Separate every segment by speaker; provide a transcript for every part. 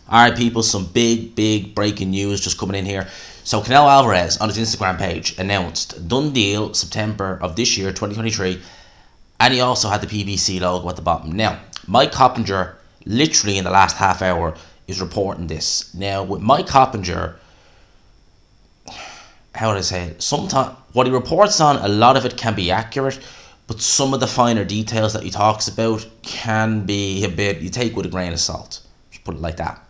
Speaker 1: Alright people, some big breaking news just coming in here. So Canelo Alvarez on his Instagram page announced done deal September of this year 2023, and he also had the PBC logo at the bottom. Now Mike Coppinger literally in the last half hour is reporting this. Now with Mike Coppinger, how would I say it, sometimes what he reports on, a lot of it can be accurate, but some of the finer details that he talks about can be a bit, you take with a grain of salt, just put it like that.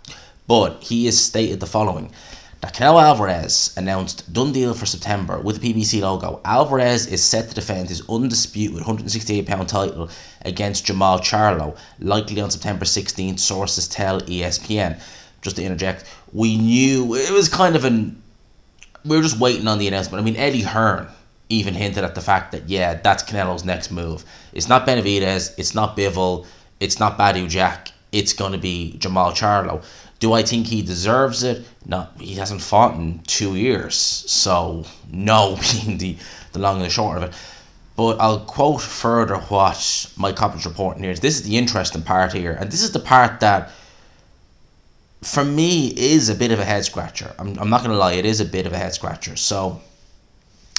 Speaker 1: But he has stated the following: that Canelo Alvarez announced done deal for September with the PBC logo. Alvarez is set to defend his undisputed 168-pound title against Jamal Charlo, likely on September 16th, sources tell ESPN. Just to interject, we knew it was kind of we were just waiting on the announcement. I mean, Eddie Hearn even hinted at the fact that, yeah, that's Canelo's next move. It's not Benavidez, it's not Bivol, it's not Badu Jack, it's going to be Jamal Charlo. Do I think he deserves it? No, he hasn't fought in 2 years. So, no being the long and the short of it. But I'll quote further what Mike Coppin's reporting here. This is the interesting part here. And this is the part that, for me, is a bit of a head-scratcher. I'm not going to lie, it is a bit of a head-scratcher. So,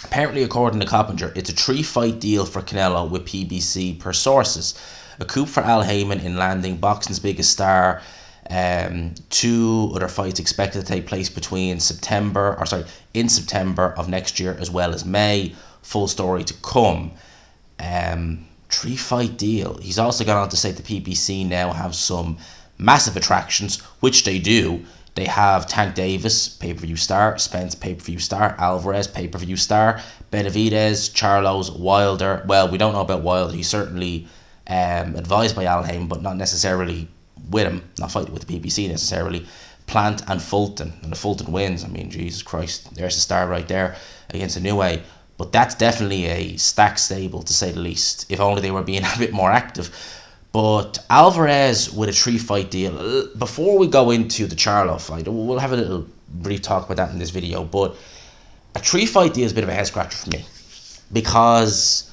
Speaker 1: apparently, according to Coppinger, it's a 3-fight deal for Canelo with PBC per sources. A coup for Haymon in landing, boxing's biggest star. 2 other fights expected to take place in September of next year, as well as May. Full story to come. 3-fight deal. He's also gone on to say the PBC now have some massive attractions, which they do. They have Tank Davis, pay-per-view star, Spence, pay-per-view star, Alvarez, pay-per-view star, Benavidez, Charlo's, Wilder. Well, we don't know about Wilder. He's certainly advised by Haymon, but not necessarily with him, not fighting with the PBC necessarily. Plant and Fulton, and the Fulton wins. I mean, Jesus Christ, there's a star right there against a new way. But that's definitely a stacked stable, to say the least, if only they were being a bit more active. But Alvarez with a 3-fight deal. Before we go into the Charlo fight, we'll have a little brief talk about that in this video, but a 3-fight deal is a bit of a head scratcher for me, because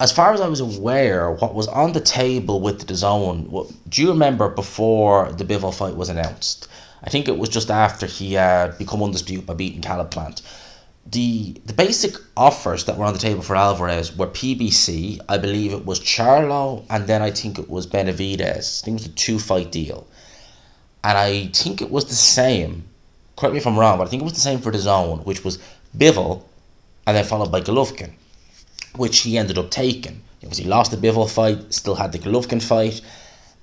Speaker 1: as far as I was aware, what was on the table with the DAZN, do you remember before the Bivol fight was announced? I think it was just after he had become undisputed by beating Caleb Plant. The basic offers that were on the table for Alvarez were PBC, I believe it was Charlo, and then I think it was Benavidez. I think it was a 2-fight deal. And I think it was the same, correct me if I'm wrong, but I think it was the same for DAZN, which was Bivol, and then followed by Golovkin, which he ended up taking. He lost the Bivol fight, still had the Golovkin fight,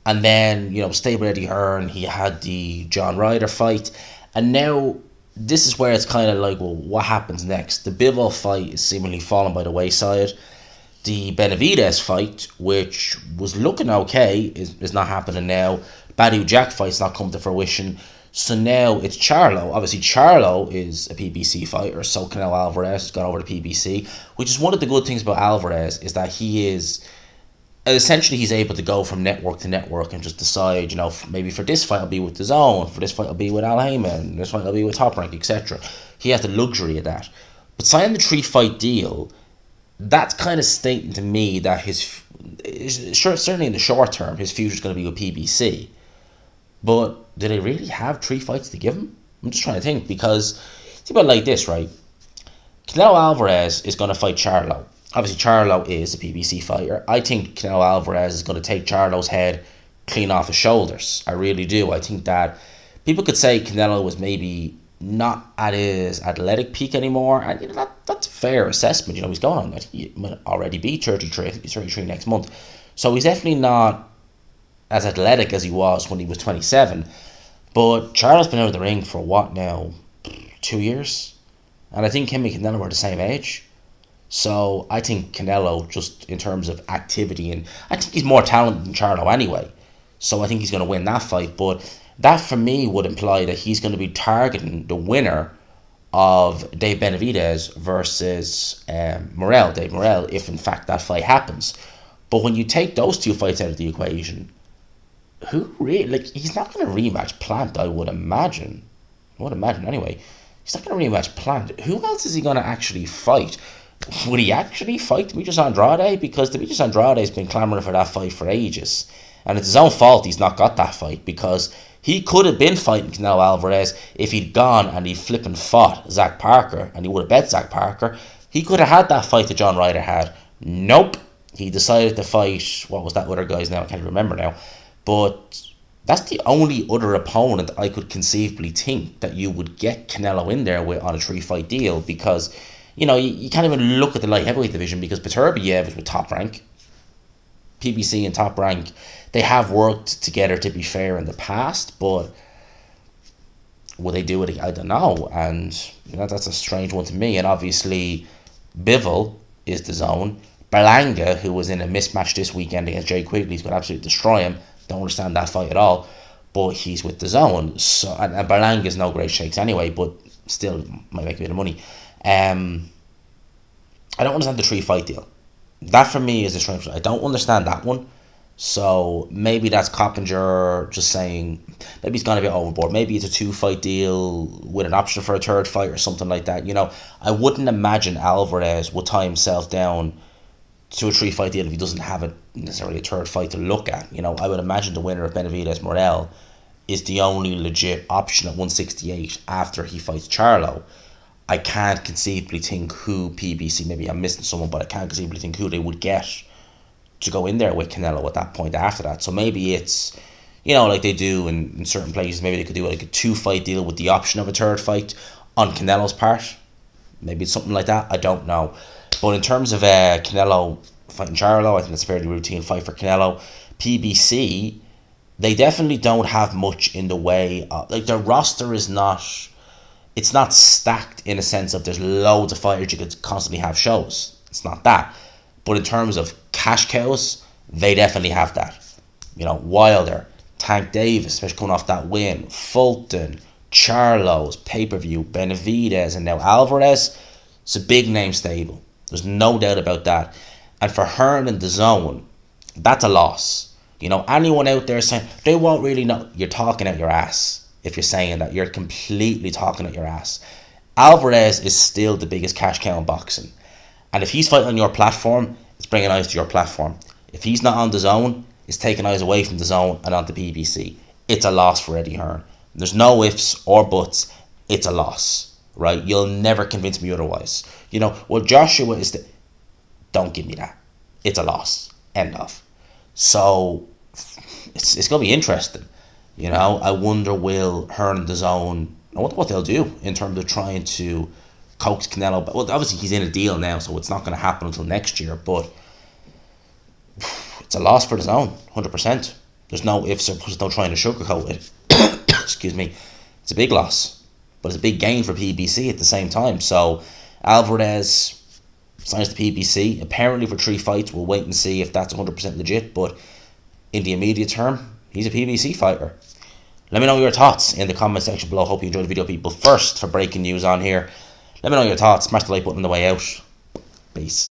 Speaker 1: and then, stayed with Eddie Hearn, he had the John Ryder fight, and now this is where it's kind of like, well, what happens next? The Bivol fight is seemingly fallen by the wayside. The Benavidez fight, which was looking okay, is not happening now. Badu Jack fight's not come to fruition. So now it's Charlo. Obviously, Charlo is a PBC fighter, so Canelo Alvarez has gone over to PBC, which is one of the good things about Alvarez, is that he's able to go from network to network and just decide, maybe for this fight I'll be with DAZN, for this fight I'll be with Haymon, this fight I'll be with Top Rank, etc. He has the luxury of that. But signing the 3-fight deal, that's kind of stating to me that certainly in the short term, his future is going to be with PBC. But do they really have 3 fights to give him? I'm just trying to think, because think about it like this, right? Canelo Alvarez is going to fight Charlo. Obviously, Charlo is a PBC fighter. I think Canelo Alvarez is going to take Charlo's head clean off his shoulders. I really do. I think that people could say Canelo was maybe not at his athletic peak anymore, and that's a fair assessment. He's going on. I think he might already be 33. I think he's 33 next month. So he's definitely not as athletic as he was when he was 27. But Charlo's been out of the ring for what now? 2 years? And I think him and Canelo are the same age. So I think Canelo, just in terms of activity, and I think he's more talented than Charlo anyway. So I think he's going to win that fight. But that for me would imply that he's going to be targeting the winner of Dave Benavidez versus Dave Morrell, if in fact that fight happens. But when you take those 2 fights out of the equation, who really, he's not going to rematch Plant, I would imagine. Anyway. He's not going to rematch Plant. Who else is he going to actually fight? Would he actually fight Demetrius Andrade? Because Demetrius Andrade has been clamouring for that fight for ages. And it's his own fault he's not got that fight, because he could have been fighting Canelo Alvarez if he'd gone and he flipping fought Zach Parker, and he would have bet Zach Parker. He could have had that fight that John Ryder had. Nope. He decided to fight, what was that other guy's name? I can't remember now. But that's the only other opponent I could conceivably think that you would get Canelo in there with on a 3-fight deal, because, you know, you can't even look at the light heavyweight division, because Beterbiev is with Top Rank. PBC and Top Rank, they have worked together, to be fair, in the past, but will they do it? I don't know. And you know, that's a strange one to me. And obviously, Bivol is the zone. Berlanga, who was in a mismatch this weekend against Jay Quigley, he's going to absolutely destroy him. Don't understand that fight at all. But he's with the zone. So, and Berlanga's no great shakes anyway, but still might make a bit of money. I don't understand the 3-fight deal. That for me is a strange one. I don't understand that one. So maybe that's Coppinger just saying, maybe he's gone a bit overboard. Maybe it's a 2-fight deal with an option for a 3rd fight or something like that. You know, I wouldn't imagine Alvarez would tie himself down to a 3-fight deal if he doesn't have necessarily a 3rd fight to look at. You know, I would imagine the winner of Benavidez Morel is the only legit option at 168 after he fights Charlo. I can't conceivably think who PBC, maybe I'm missing someone, but I can't conceivably think who they would get to go in there with Canelo at that point after that. So maybe it's, you know, like they do in certain places, maybe they could do like a 2-fight deal with the option of a 3rd fight on Canelo's part. Maybe it's something like that. I don't know. But in terms of Canelo fighting Charlo, I think that's a fairly routine fight for Canelo. PBC, they definitely don't have much in the way of, like, their roster is not, it's not stacked in a sense of there's loads of fighters you could constantly have shows. It's not that. But in terms of cash cows, they definitely have that. You know, Wilder, Tank Davis, especially coming off that win, Fulton, Charlo's, pay-per-view, Benavidez, and now Alvarez. It's a big name stable. There's no doubt about that. And for Hearn and the zone, that's a loss. You know, anyone out there saying, they won't really know, you're talking out your ass. If you're saying that, you're completely talking at your ass. Alvarez is still the biggest cash cow in boxing. And if he's fighting on your platform, it's bringing eyes to your platform. If he's not on the zone, it's taking eyes away from the zone and onto PBC. It's a loss for Eddie Hearn. There's no ifs or buts. It's a loss, right? You'll never convince me otherwise. You know, well, Joshua is the... Don't give me that. It's a loss. End of. So, it's going to be interesting. You know, I wonder will Hearn and the zone, I wonder what they'll do in terms of trying to coax Canelo. But, well, obviously he's in a deal now, so it's not going to happen until next year. But it's a loss for the zone, 100%. There's no ifs or there's no trying to sugarcoat it. Excuse me. It's a big loss, but it's a big gain for PBC at the same time. So Alvarez signs the PBC, apparently for 3 fights. We'll wait and see if that's 100% legit. But in the immediate term, he's a PBC fighter. Let me know your thoughts in the comment section below. Hope you enjoyed the video, people. First, for breaking news on here, let me know your thoughts. Smash the like button on the way out. Peace.